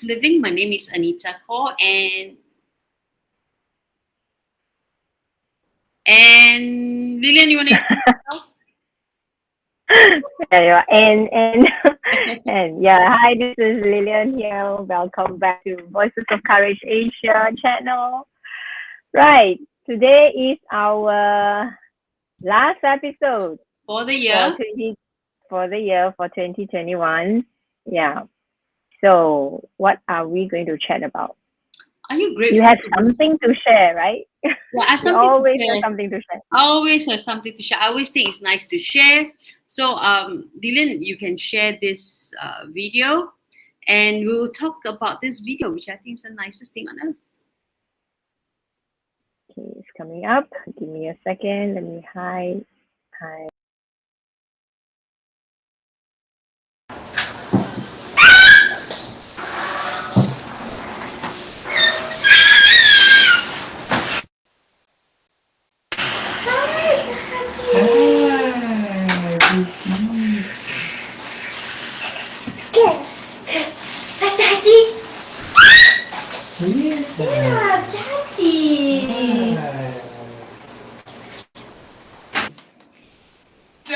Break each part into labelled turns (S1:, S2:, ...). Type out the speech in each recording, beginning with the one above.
S1: Living. My name is Anita Kaur, and Lilian, you want to introduce
S2: Yeah, and yeah, hi, this is Lilian here. Welcome back to Voices of Courage Asia channel. Right, today is our last episode
S1: for the
S2: for
S1: year?
S2: 20 for the year for 2021. Yeah. So, what are we going to chat about?
S1: Are you
S2: You
S1: grateful
S2: have
S1: to be?
S2: something to share, right?
S1: Yeah, I have
S2: You
S1: something to
S2: always have
S1: share.
S2: something to share.
S1: I always have something to share. I always think it's nice to share. So, Lilian, you can share this video, and we'll talk about this video, which I think is the nicest thing on earth.
S2: Okay, it's coming up. Give me a second. Let me hide. Hide.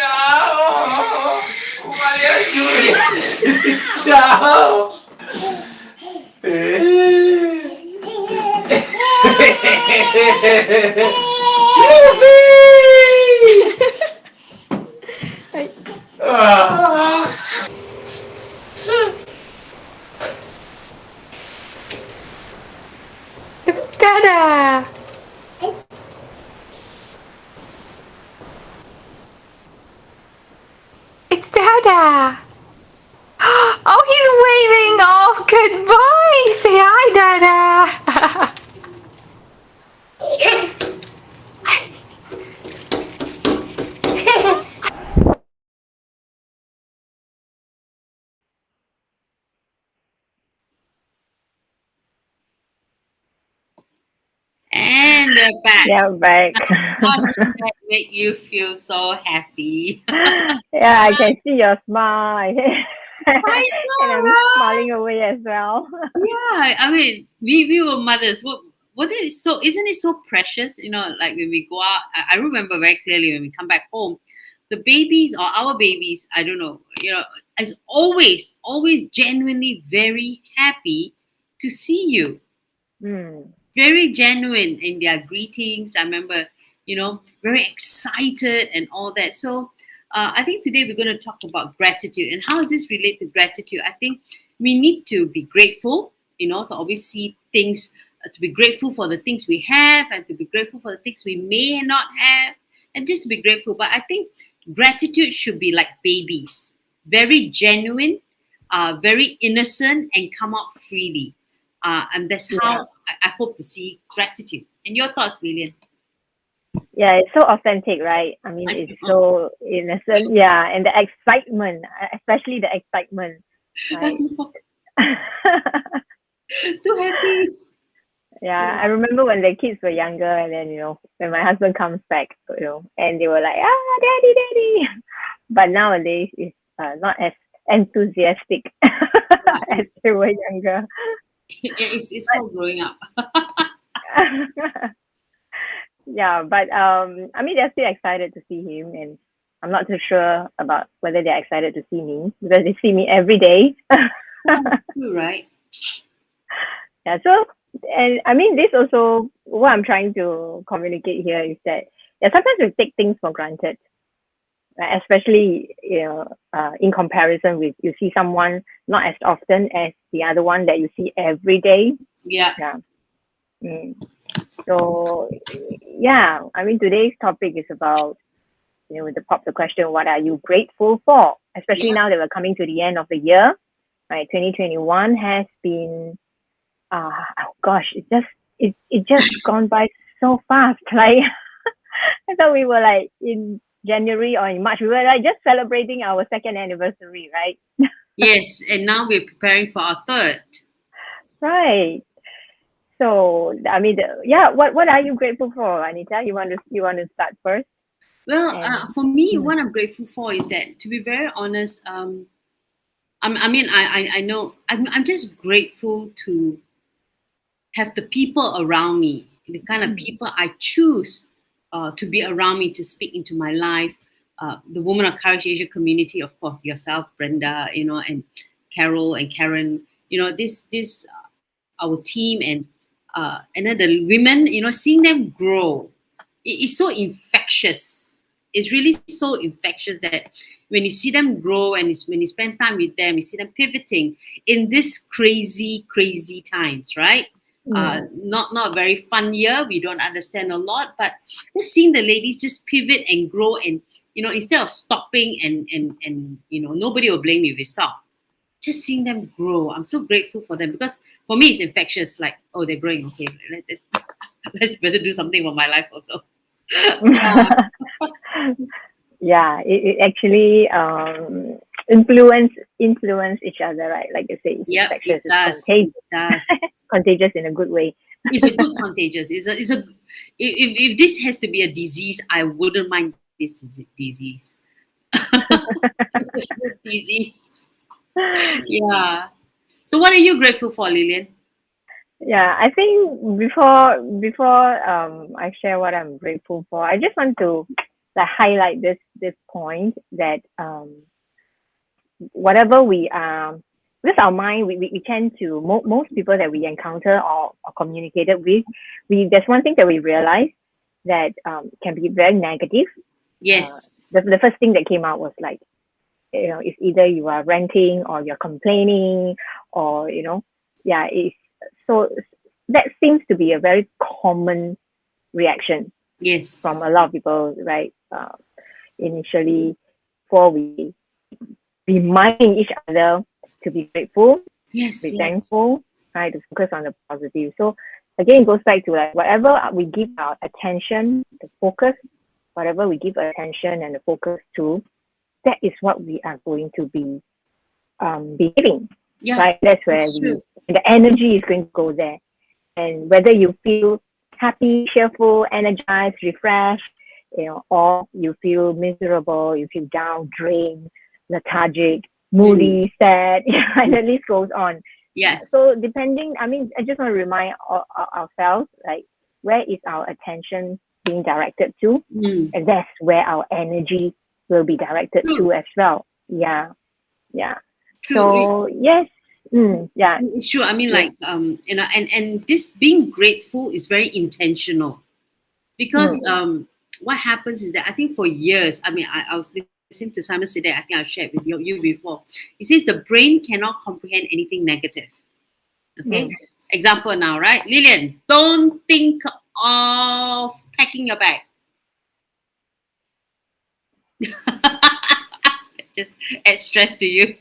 S3: Ciao! Maria Giulia! Ciao!
S4: It's Dada! It's Dada! Oh, he's waving! Oh, goodbye! Say hi, Dada!
S1: And we're back.
S2: Yeah, back.
S1: How does that make you feel so happy?
S2: Yeah, I can see your smile.
S1: I
S2: And
S1: know,
S2: I'm
S1: right?
S2: smiling away as well.
S1: Yeah, I mean, we were mothers. What is so? Isn't it so precious? Like when we go out, I remember very clearly when we come back home, the babies or our babies, I don't know, is always genuinely very happy to see you.
S2: Hmm.
S1: Very genuine in their greetings. I remember, very excited and all that. So I think today we're going to talk about gratitude and how does this relate to gratitude. I think we need to be grateful, to always see things, to be grateful for the things we have and to be grateful for the things we may not have and just to be grateful. But I think gratitude should be like babies, very genuine, very innocent, and come out freely. And that's
S2: Yeah.
S1: how I hope to see gratitude. And your thoughts, Lilian?
S2: Yeah, it's so authentic, right? I mean,
S1: I
S2: it's
S1: know.
S2: so innocent. Yeah, and the excitement, especially the excitement,
S1: I
S2: right?
S1: know. Too happy.
S2: Yeah,
S1: Yeah.
S2: I remember when the kids were younger, and then when my husband comes back, and they were like, "Ah, daddy, daddy." But nowadays, it's not as enthusiastic as they were younger.
S1: It's called growing up.
S2: But yeah, but I mean, they're still excited to see him, and I'm not too sure about whether they're excited to see me because they see me every day.
S1: Yeah, that's true, right?
S2: Yeah, so and I mean, this also what I'm trying to communicate here is that yeah, sometimes we take things for granted, right? Especially in comparison with you see someone not as often as the other one that you see every day.
S1: Yeah.
S2: Yeah. Mm. So yeah, I mean, today's topic is about with the question, what are you grateful for? Especially
S1: Yeah.
S2: now that we're coming to the end of the year, right? 2021 has been, oh gosh, it just gone by so fast. Like I thought we were like in January or in March, we were like just celebrating our second anniversary, right?
S1: Yes. And now we're preparing for our third.
S2: Right. So I mean, yeah. What are you grateful for, Anita? You want to start first?
S1: Well,
S2: And
S1: for me,
S2: mm,
S1: what I'm grateful for is that, to be very honest, I know. I'm just grateful to have the people around me, the kind of people I choose to be around me, to speak into my life. The Women of Courage Asia community, of course, yourself, Brenda, and Carol and Karen, this our team, and then the women, seeing them grow, it's so infectious. It's really so infectious that when you see them grow, and when you spend time with them, you see them pivoting in this crazy, crazy times, right? Not a very fun year. We don't understand a lot, but just seeing the ladies just pivot and grow, and instead of stopping, and nobody will blame you if you stop. Just seeing them grow, I'm so grateful for them, because for me it's infectious. Like, oh, they're growing. Okay, let's better do something for my life also. Yeah.
S2: Yeah, it actually influence each other, right? Like you say, it's
S1: Yep,
S2: infectious,
S1: it does.
S2: it's contagious,
S1: It does.
S2: contagious in a good way.
S1: It's a good contagious. If this has to be a disease, I wouldn't mind this disease. Disease. Yeah. So what are you grateful for, Lilian?
S2: Yeah, I think before I share what I'm grateful for, I just want to like highlight this point that whatever we because our mind, we tend to most people that we encounter or communicated with, we there's one thing that we realize that can be very negative.
S1: Yes.
S2: The first thing that came out was like, it's either you are ranting or you're complaining, or yeah, it's so that seems to be a very common reaction
S1: Yes.
S2: from a lot of people, right? Initially, before we remind each other to be grateful,
S1: Yes.
S2: be
S1: Yes.
S2: thankful, right? To focus on the positive. So again, it goes back to like whatever we give our attention, the focus, whatever we give attention and the focus to, that is what we are going to be behaving.
S1: Yeah.
S2: Right? That's where
S1: It's true.
S2: the energy is going to go there. And whether you feel happy, cheerful, energized, refreshed, or you feel miserable, you feel down, drained, lethargic, moody, sad, and the list goes on.
S1: Yes.
S2: So depending, I mean, I just want to remind ourselves, like, where is our attention being directed to? And that's where our energy will be directed to as well. Yeah.
S1: True.
S2: So yes, yeah,
S1: it's true. I mean, like, and this being grateful is very intentional, because what happens is that I think for years, I mean, I was listening to Simon Sinek. I think I've shared with you before. He says the brain cannot comprehend anything negative. Okay. Example now, right? Lilian, don't think of packing your bag. Just add stress to you.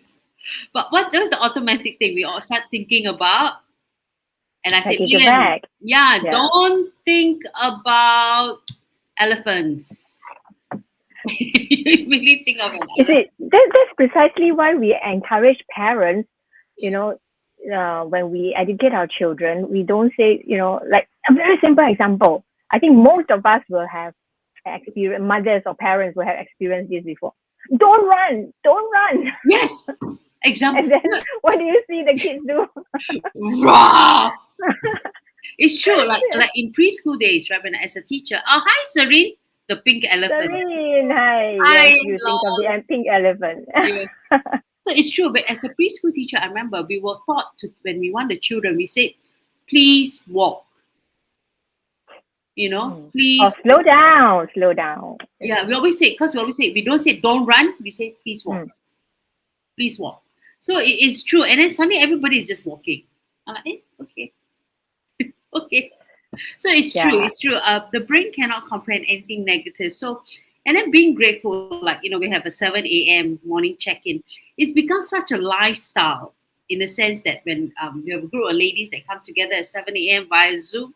S1: But what was the automatic thing we all start thinking about? And I said, Lilian, yeah, don't think about elephants. You really think of an elephant.
S2: That's precisely why we encourage parents, when we educate our children, we don't say, like a very simple example. I think most of us will have experience, mothers or parents will have experienced this before. Don't run.
S1: Yes. Example.
S2: And then what do you see the kids do?
S1: Raw. It's true. Like in preschool days, right? When as a teacher, oh hi Serene, the pink elephant.
S2: Serene, hi. Yes, you think of the pink elephant.
S1: Yeah. So it's true. But as a preschool teacher, I remember we were taught to, when we want the children, we say, please walk. Please.
S2: Oh, slow down.
S1: Yeah, we always say, we don't say don't run, we say please walk. Please walk. So it's true. And then suddenly everybody is just walking. Okay. Okay. So it's true. It's true. The brain cannot comprehend anything negative. So, and then being grateful, like, we have a 7 a.m. morning check-in. It's become such a lifestyle, in the sense that when you have a group of ladies that come together at 7 a.m. via Zoom,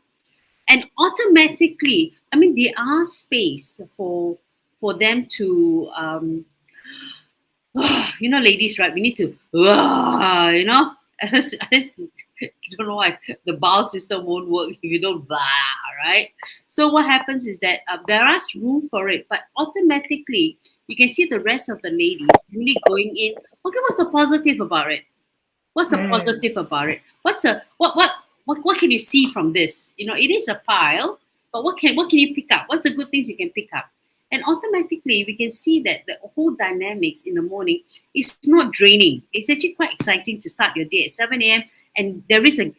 S1: and automatically, I mean, there are space for them to, ladies, right? We need to, I just don't know why the bowel system won't work if you don't blah, right? So what happens is that there is room for it, but automatically you can see the rest of the ladies really going in Okay, what's the positive about it? What's the positive about it? What's the what can you see from this? You know, it is a pile, but what can you pick up? What's the good things you can pick up? And automatically we can see that the whole dynamics in the morning is not draining. It's actually quite exciting to start your day at 7 a.m. And there is a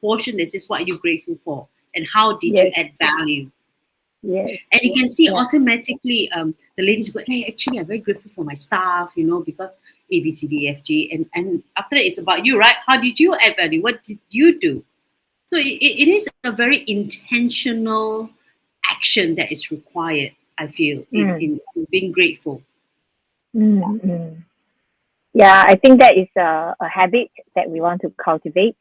S1: portion that says what are you grateful for and how did you
S2: Yes.
S1: add value.
S2: Yes.
S1: And you can see
S2: Yeah.
S1: automatically the ladies go, hey, actually, I'm very grateful for my staff, you know, because A, B, C, D, F, G. And after that, it's about you, right? How did you add value? What did you do? So it is a very intentional action that is required, I feel, in being grateful.
S2: Mm. Yeah, I think that is a habit that we want to cultivate,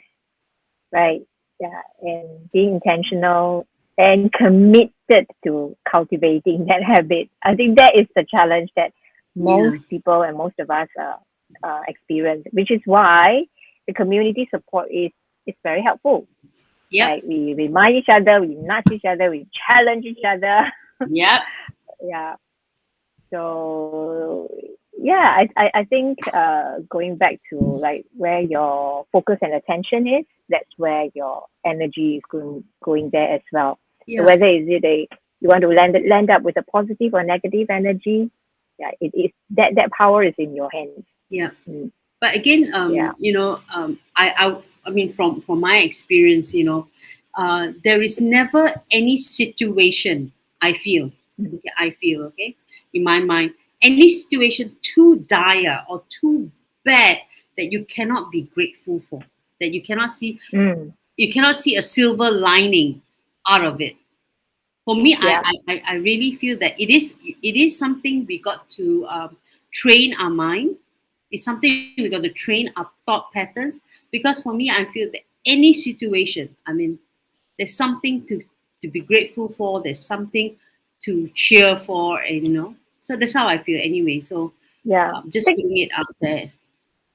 S2: right? Yeah, and being intentional and committed to cultivating that habit. I think that is the challenge that
S1: Yeah.
S2: most people and most of us experience, which is why the community support is very helpful.
S1: Yep.
S2: Right? We remind each other, we nudge each other, we challenge each other.
S1: Yep.
S2: Yeah. So yeah, I think going back to like where your focus and attention is, that's where your energy is going there as well. So
S1: Yeah.
S2: whether is it you want to land up with a positive or negative energy, yeah, it is that power is in your hands.
S1: Yeah.
S2: Mm,
S1: But again,
S2: yeah.
S1: I mean, from my experience, there is never any situation
S2: Mm,
S1: I feel, okay, in my mind, any situation too dire or too bad that you cannot be grateful for, that
S2: mm,
S1: you cannot see a silver lining out of it. For me,
S2: yeah.
S1: I really feel that it is something we got to train our mind. It's something we got to train our thought patterns. Because for me, I feel that any situation, I mean, there's something to be grateful for. There's something to cheer for, and so that's how I feel anyway. So
S2: Yeah.
S1: just
S2: Take
S1: putting it out there.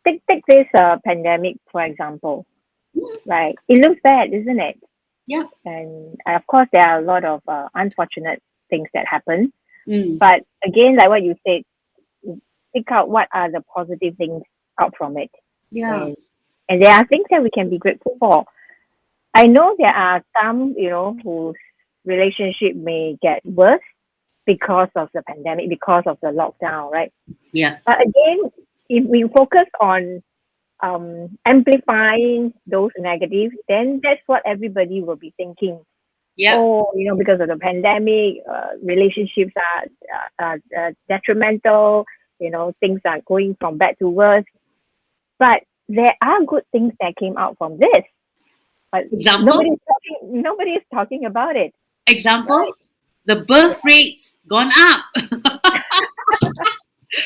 S2: take this pandemic for example.
S1: Mm,
S2: Right. It looks bad, isn't it?
S1: yeah.
S2: And of course, there are a lot of unfortunate things that happen.
S1: Mm,
S2: But again, like what you said, pick out what are the positive things out from it,
S1: yeah.
S2: and there are things that we can be grateful for. I know there are some, whose relationship may get worse because of the pandemic, because of the lockdown, right?
S1: Yeah.
S2: But again, if we focus on amplifying those negatives, then that's what everybody will be thinking.
S1: Yeah.
S2: Oh, because of the pandemic, relationships are detrimental. Things are going from bad to worse. But there are good things that came out from this, but
S1: Example.
S2: nobody is talking about it,
S1: Example.
S2: right?
S1: The birth rates gone up.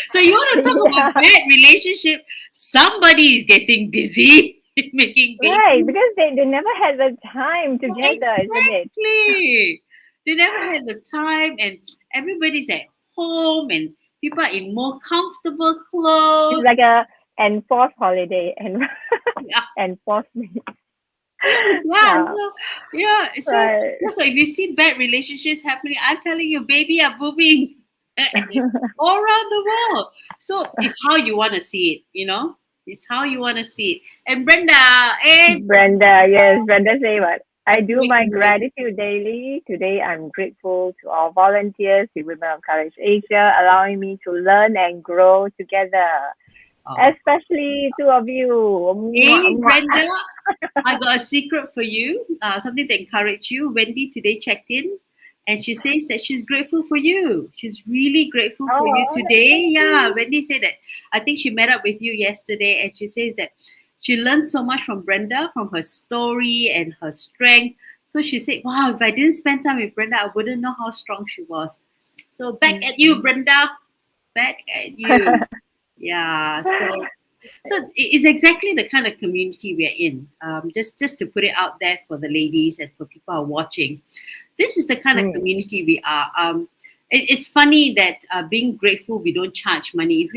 S1: So you want to talk
S2: Yeah,
S1: about bad relationship? Somebody is getting busy making
S2: right.
S1: babies.
S2: Because they never had the time together, isn't it?
S1: Exactly. They never had the time, and everybody's at home, and people are in more comfortable
S2: It's like
S1: clothes.
S2: a enforced holiday and
S1: Yeah,
S2: enforced.
S1: yeah.
S2: Yeah,
S1: So yeah, so
S2: right.
S1: yeah, so if you see bad relationships happening, I'm telling you, baby are booming all around the world. So it's how you want to see it. It's how you want to see it. And Brenda,
S2: Brenda, yes, Brenda say what? I do my
S1: great.
S2: gratitude daily. Today, I'm grateful to all volunteers, to Women of Courage Asia, allowing me to learn and grow together.
S1: Oh.
S2: Especially two of you. Mwah,
S1: Hey,
S2: mwah.
S1: Brenda, I got a secret for you. Something to encourage you. Wendy today checked in, and she says that she's grateful for you. She's really grateful for you
S2: Oh,
S1: today.
S2: thank
S1: Yeah,
S2: you.
S1: Wendy said that. I think she met up with you yesterday, and she says that she learned so much from Brenda, from her story and her strength. So she said, "Wow, if I didn't spend time with Brenda, I wouldn't know how strong she was." So back at you, Brenda. Back at you. Yeah. So it's exactly the kind of community we're in. Just to put it out there for the ladies and for people who are watching, this is the kind of
S2: Mm,
S1: community we are. It's funny that being grateful, we don't charge money.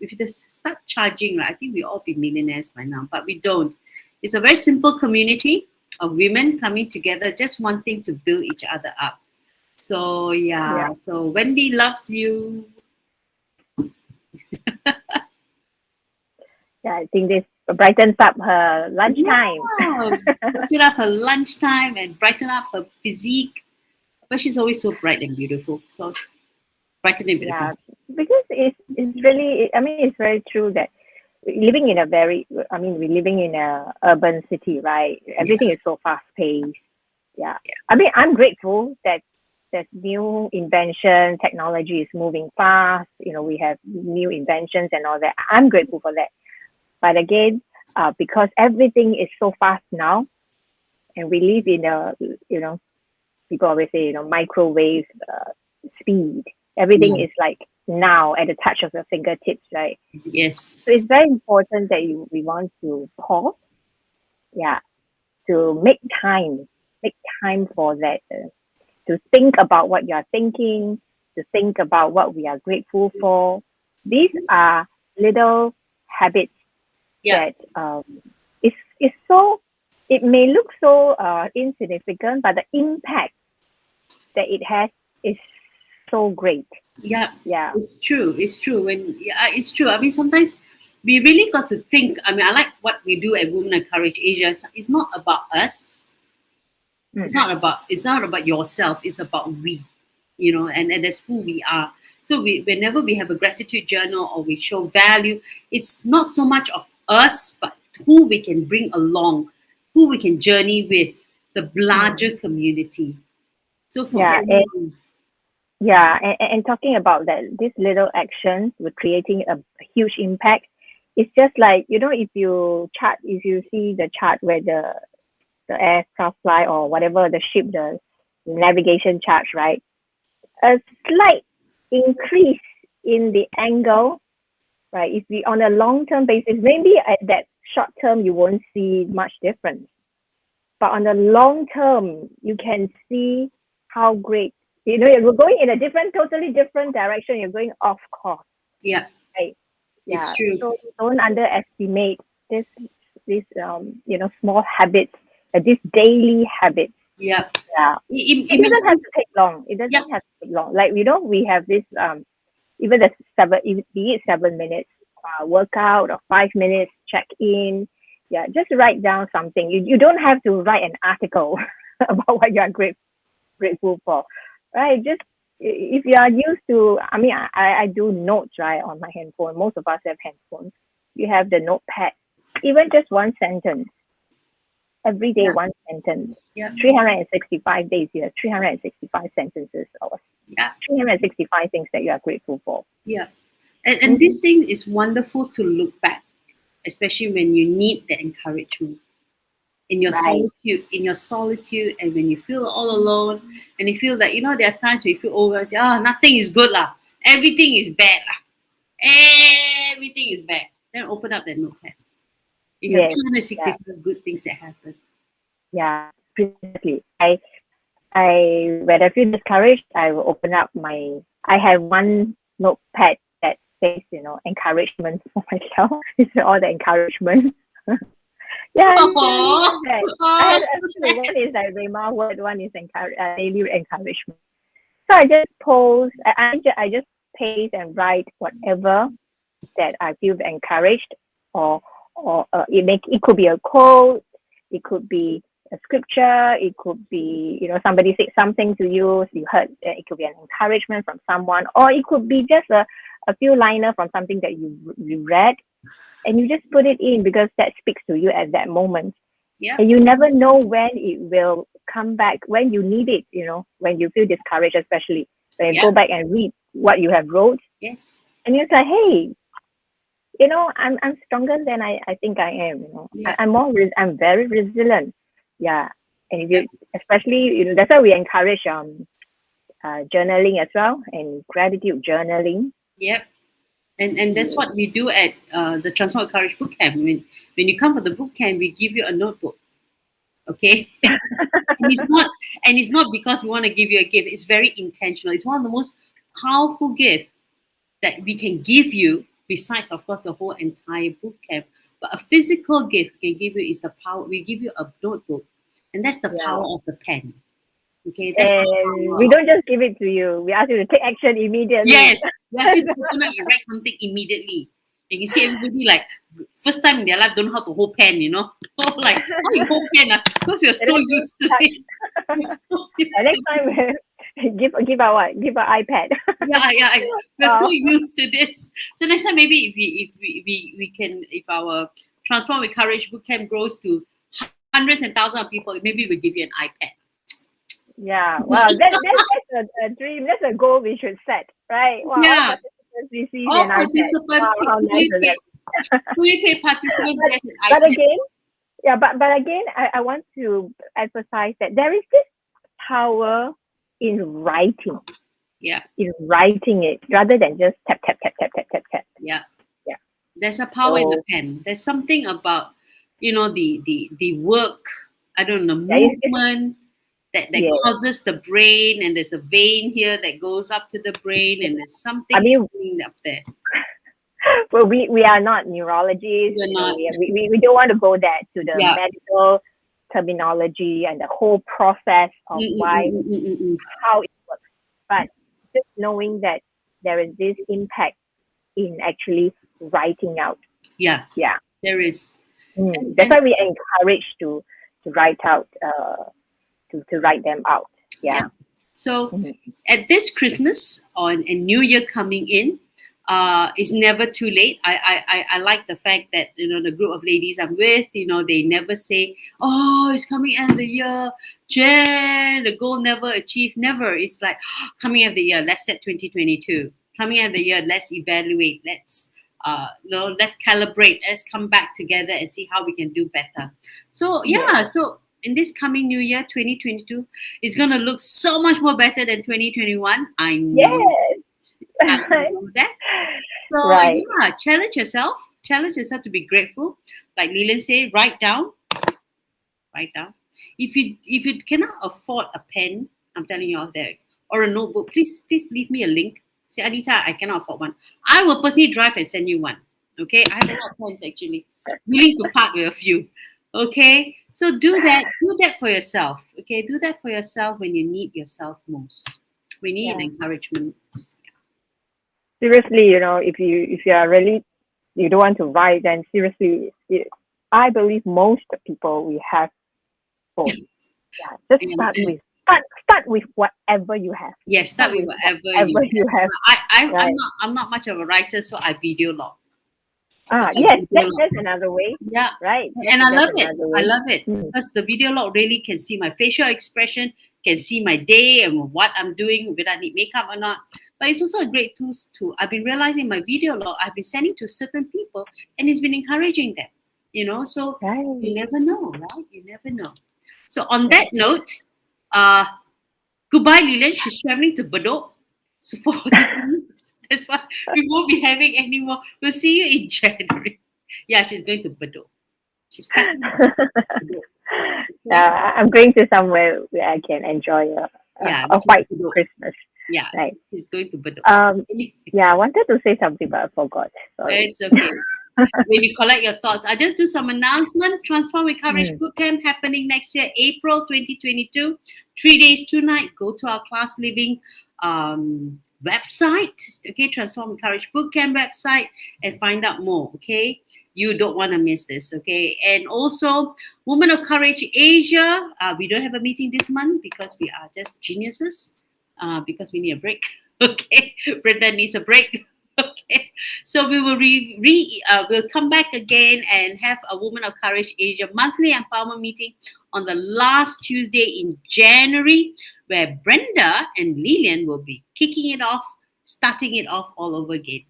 S1: If you just start charging, right, I think we all be millionaires by now, but we don't. It's a very simple community of women coming together, just wanting to build each other up. So
S2: yeah.
S1: yeah, so Wendy loves you.
S2: I think this brightens up her lunchtime.
S1: Yeah, brighten up her lunchtime and brighten up her physique. But she's always so bright and beautiful. So brighten and beautiful.
S2: Yeah, because it's really, I mean, it's very true that living in a very, I mean, we're living in a urban city, right? Everything is so fast paced. Yeah. I mean, I'm grateful that there's new invention, technology is moving fast. You know, we have new inventions and all that. I'm grateful for that. But again, because everything is so fast now, and we live in a, you know, people always say, you know, microwave speed. Everything
S1: Yeah.
S2: is like now at the touch of your fingertips, right?
S1: Yes.
S2: So it's very important that we want to pause, yeah, to make time for that, to think about what you are thinking, to think about what we are grateful for. These are little habits
S1: Yeah.
S2: that it's so, it may look so insignificant, but the impact that it has is so great.
S1: Yeah.
S2: Yeah.
S1: It's true. It's true. It's true. I mean, sometimes we really got to think. I mean, I like what we do at Women Encourage Asia. It's not about us. It's
S2: Mm.
S1: not about yourself. It's about we, you know, and that's who we are. So whenever we have a gratitude journal or we show value, it's not so much of us, but who we can bring along, who we can journey with, the larger community. So
S2: Yeah.
S1: for me,
S2: Yeah, and talking about that, these little actions were creating a huge impact. It's just like, you know, if you see the chart where the aircraft fly or whatever, the ship, the navigation charts, right? A slight increase in the angle, right? If we on a long term basis, maybe at that short term you won't see much difference, but on the long term you can see how great, you know, you're going in a totally different direction. You're going off course,
S1: yeah,
S2: right?
S1: it's
S2: Yeah.
S1: true.
S2: So don't underestimate this you know, small habits, these daily habits.
S1: Yeah,
S2: Yeah.
S1: it
S2: It
S1: makes
S2: doesn't have to take long. It
S1: yeah,
S2: doesn't have to take long. Like, you know, we have this even the be it 7 minutes workout or 5 minutes check in. Yeah, just write down something. You don't have to write an article about what you are grateful for, right? Just if you are used to, I mean, I do notes, right, on my handphone. Most of us have handphones. You have the notepad. Even just one sentence every day,
S1: yeah,
S2: one sentence.
S1: yeah,
S2: 365 days, you have 365 sentences or
S1: yeah,
S2: 365 things that you are grateful for.
S1: yeah. And this thing is wonderful to look back, especially when you need the encouragement.
S2: Right.
S1: In your solitude, and when you feel all alone, and you feel that, you know, there are times when you feel over, say, nothing is good lah, everything is bad lah, everything is bad. Then open up that notepad. You have
S2: Yes. Yeah.
S1: 265 good things that happen.
S2: Yeah. Precisely. When I feel discouraged, I will open up I have one notepad that says, you know, encouragement for myself. It's all the encouragement. Yeah, I really have that. I have actually one is like Rema word, one is daily encouragement. So I just post, I just paste and write whatever that I feel encouraged, or it could be a quote, it could be a scripture, it could be, you know, somebody said something to you, so you heard, it could be an encouragement from someone, or it could be just a few liner from something that you read, and you just put it in because that speaks to you at that moment.
S1: Yeah,
S2: And you never know when it will come back, when you need it, you know, when you feel discouraged, especially when you
S1: yeah,
S2: go back and read what you have wrote,
S1: yes,
S2: and you're like, hey, you know, I'm stronger than I think I am, you know.
S1: yeah,
S2: I'm very resilient. Yeah. And if
S1: yeah,
S2: you, especially, you know, that's why we encourage journaling as well, and gratitude journaling.
S1: yeah. And that's what we do at the Transform Courage Bootcamp. When you come for the bootcamp, we give you a notebook. Okay, and it's not because we want to give you a gift. It's very intentional. It's one of the most powerful gifts that we can give you, besides, of course, the whole entire boot camp. But a physical gift we can give you is the power. We give you a notebook, and that's the
S2: Yeah.
S1: power of the pen. Okay, that's the
S2: And
S1: power.
S2: we don't just give it to you. We ask you to take action immediately.
S1: Yes, we ask you to open up and write something immediately. And you see everybody like first time in their life don't know how to hold pen, you know. Oh, like how you hold pen, because we are so used to it. We're so used
S2: And next
S1: to
S2: time give out what? Give out iPad.
S1: we're so
S2: Wow.
S1: used to this. So next time maybe if we can, if our Transform with Courage Bootcamp grows to hundreds and thousands of people, maybe we'll give you an iPad.
S2: Yeah. Wow. That's a dream. That's a goal we should set, right? Wow. All
S1: Yeah,
S2: participants receive
S1: all
S2: an iPad. Wow.
S1: participants,
S2: How nice is that?
S1: fully paid participants get an
S2: But
S1: iPad.
S2: again, yeah. But again, I want to emphasize that there is this power in writing.
S1: Yeah,
S2: In writing it rather than just tap tap tap tap tap tap tap.
S1: yeah.
S2: Yeah.
S1: There's a power in the
S2: So
S1: pen. There's something about, the work. I don't know,
S2: yeah,
S1: movement that
S2: yeah.
S1: causes the brain, and there's a vein here that goes up to the brain, and there's something
S2: I mean,
S1: happening up there.
S2: well, we are not neurologists.
S1: We're not.
S2: We don't want to go there to the
S1: Yeah.
S2: medical terminology and the whole process of why how it works. But just knowing that there is this impact in actually writing out.
S1: Yeah,
S2: Yeah.
S1: there is.
S2: That's why we encourage to write out to write them out. Yeah.
S1: So
S2: Mhm.
S1: at this Christmas and New Year coming in, it's never too late. I like the fact that the group of ladies I'm with, they never say, "Oh, it's coming end of the year, Jen, the goal never achieved." Never. It's like coming end of the year. Let's set 2022. Coming end of the year, let's evaluate. Let's calibrate. Let's come back together and see how we can do better. So
S2: Yeah.
S1: so in this coming New Year, 2022, it's gonna look so much more better than 2021. I know.
S2: Yes.
S1: I know that. So
S2: Right.
S1: challenge yourself. Challenge yourself to be grateful. Like Lilian said, write down. Write down. If you cannot afford a pen, I'm telling you out there, or a notebook, please leave me a link. Say, Anita, I cannot afford one. I will personally drive and send you one. Okay, I have a lot of pens actually. Willing to part with a few. Okay, so do that. Do that for yourself. Okay, do that for yourself when you need yourself most. We need an encouragement.
S2: Seriously, if you are really you don't want to write, then seriously, I believe most people we have both. Yeah, just start with whatever you have.
S1: Yes, start with whatever
S2: you have. Right.
S1: I'm not much of a writer, so I video log.
S2: Yes, that's another way.
S1: Yeah,
S2: right.
S1: And I love it.
S2: Way.
S1: I love it because the video log really can see my facial expression, can see my day and what I'm doing, whether I need makeup or not. But it's also a great tool I've been realizing my video log I've been sending to certain people, and it's been encouraging them. So you never know, right? You never know. So on that note, goodbye, Lilian. She's traveling to Bedok. So for 2 weeks, that's why we won't be having any more. We'll see you in January. Yeah, she's going to Bedok. She's packing.
S2: I'm going to somewhere where I can enjoy a white Christmas.
S1: Yeah,
S2: right.
S1: She's going to Bedok.
S2: I wanted to say something, but I forgot. Sorry.
S1: It's okay. When you collect your thoughts, I just do some announcement. Transform with Courage Bootcamp happening next year, April 2022. 3 days, 2 nights. Go to our Class Living website, okay, Transform with Courage Bootcamp website, and find out more. Okay, you don't want to miss this. Okay, and also Women of Courage Asia. We don't have a meeting this month because we are just geniuses. Because we need a break. Okay, Brenda needs a break. Okay, so we will we'll come back again and have a Women of Courage Asia monthly empowerment meeting on the last Tuesday in January, where Brenda and Lilian will be kicking it off, starting it off all over again.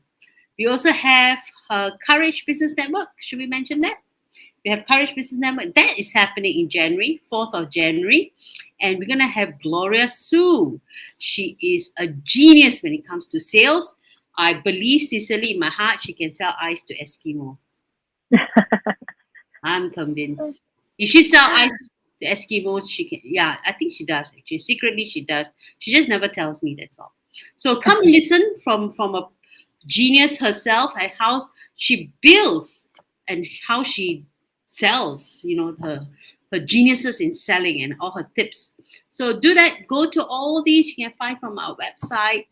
S1: We also have Courage Business Network. Should we mention that? We have Courage Business Network. That is happening in January, 4th of January. And we're going to have Gloria Sue. She is a genius when it comes to sales. I believe, Cicely, in my heart, she can sell ice to Eskimo. I'm convinced. If she sells ice to Eskimos, she can. Yeah, I think she does, actually. Secretly, she does. She just never tells me, that's all. So come listen from a genius herself, and how she builds and how she sells, her geniuses in selling and all her tips. So do that. Go to all these. You can find from our website,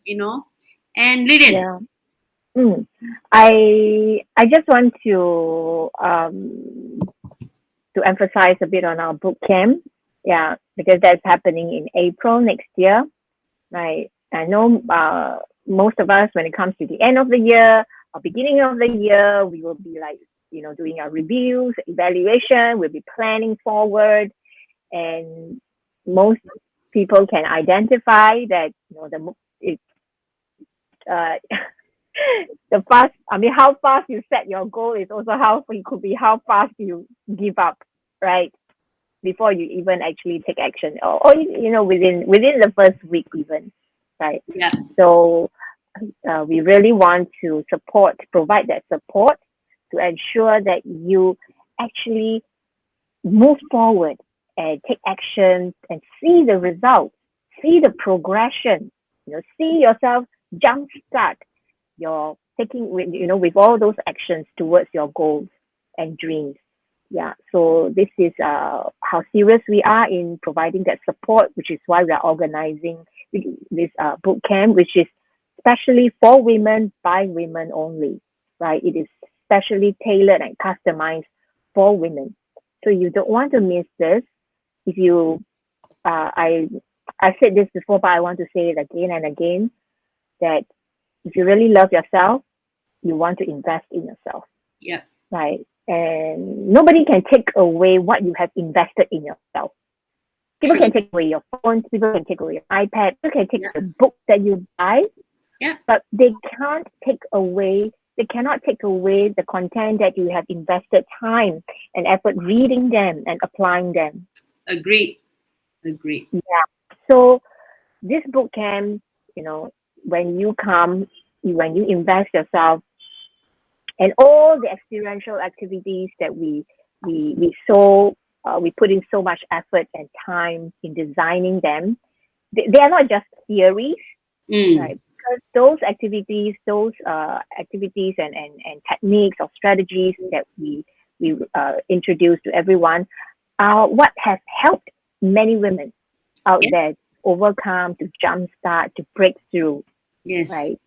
S1: And Lilian.
S2: I just want to emphasize a bit on our boot camp. Yeah, because that's happening in April next year. Right. I know most of us, when it comes to the end of the year or beginning of the year, we will be like, doing our reviews, evaluation, we'll be planning forward. And most people can identify that, it, uh, how fast you set your goal is also how it could be how fast you give up, right? Before you even actually take action, or within the first week even, right?
S1: Yeah.
S2: So we really want to provide that support to ensure that you actually move forward and take action and see the results, see the progression, see yourself jumpstart your taking with all those actions towards your goals and dreams. Yeah, so this is how serious we are in providing that support, which is why we are organizing this boot camp, which is specially for women by women only, right? It is specially tailored and customized for women. So you don't want to miss this. If you, I said this before, but I want to say it again and again, that if you really love yourself, you want to invest in yourself.
S1: Yeah.
S2: Right. And nobody can take away what you have invested in yourself. People can take away your phones, people can take away your iPad, people can take the books that you buy.
S1: Yeah.
S2: But they cannot take away the content that you have invested time and effort reading them and applying them.
S1: Agreed.
S2: Yeah. So this boot camp, when you come, when you invest yourself, and all the experiential activities that we put in so much effort and time in designing them, they are not just theories, right? Because those activities and techniques or strategies that we introduce to everyone are what has helped many women out there overcome, to jumpstart, to break through.
S1: Yes.
S2: Right.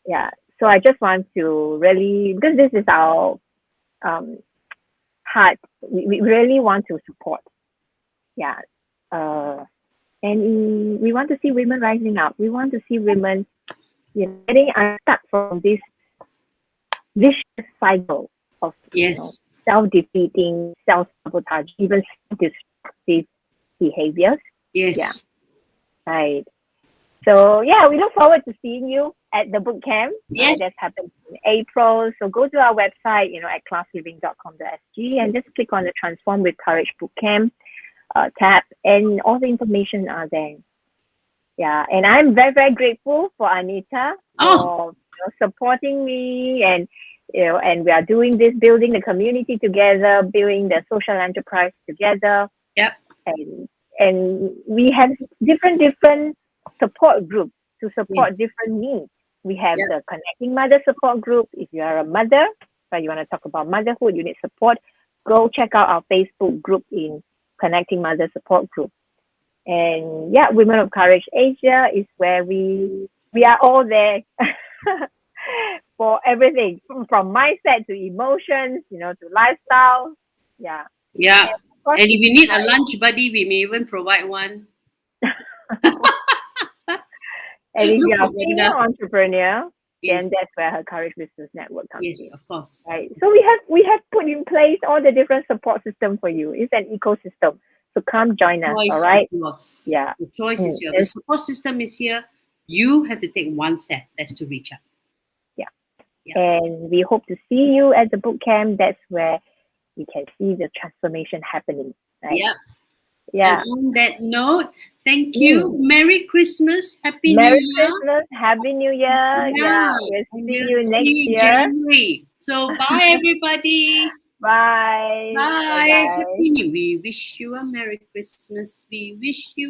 S2: Yeah. So I just want to really, because this is our heart, we really want to support. Yeah. And we want to see women rising up. We want to see women, getting unstuck from this vicious cycle of self-defeating, self-sabotage, even destructive behaviors.
S1: Yes.
S2: Yeah. Right. So yeah, we look forward to seeing you at the boot camp.
S1: Yes.
S2: That's happening in April. So go to our website, at classliving.com.sg, and just click on the Transform with Courage Bootcamp tab, and all the information are there. Yeah, and I'm very, very grateful for Anita for supporting me, and and we are doing this, building the community together, building the social enterprise together.
S1: Yep.
S2: And we have different support groups to support different needs. We have the Connecting Mother support group. If you are a mother, but you want to talk about motherhood, you need support, go check out our Facebook group in Connecting Mother support group. And Women of Courage Asia is where we are all there for everything, from mindset to emotions, to lifestyle. Yeah.
S1: Yeah. And if you need a lunch buddy, we may even provide one.
S2: And if you're a female entrepreneur, then that's where her Courage Business Network comes in.
S1: Yes, of course.
S2: Right. So we have put in place all the different support systems for you. It's an ecosystem. So come join us. All right. Yeah.
S1: The choice is here. The support system is here. You have to take one step. That's to reach out.
S2: Yeah. And we hope to see you at the boot camp. That's where we can see the transformation happening. Right?
S1: Yeah.
S2: Yeah.
S1: And on that note, thank you. Merry Christmas. Happy New Year.
S2: Merry Christmas. Happy New Year. Yeah. We'll see you next year.
S1: January. So bye everybody.
S2: Bye.
S1: Bye. Happy New Year. We wish you a Merry Christmas. We wish you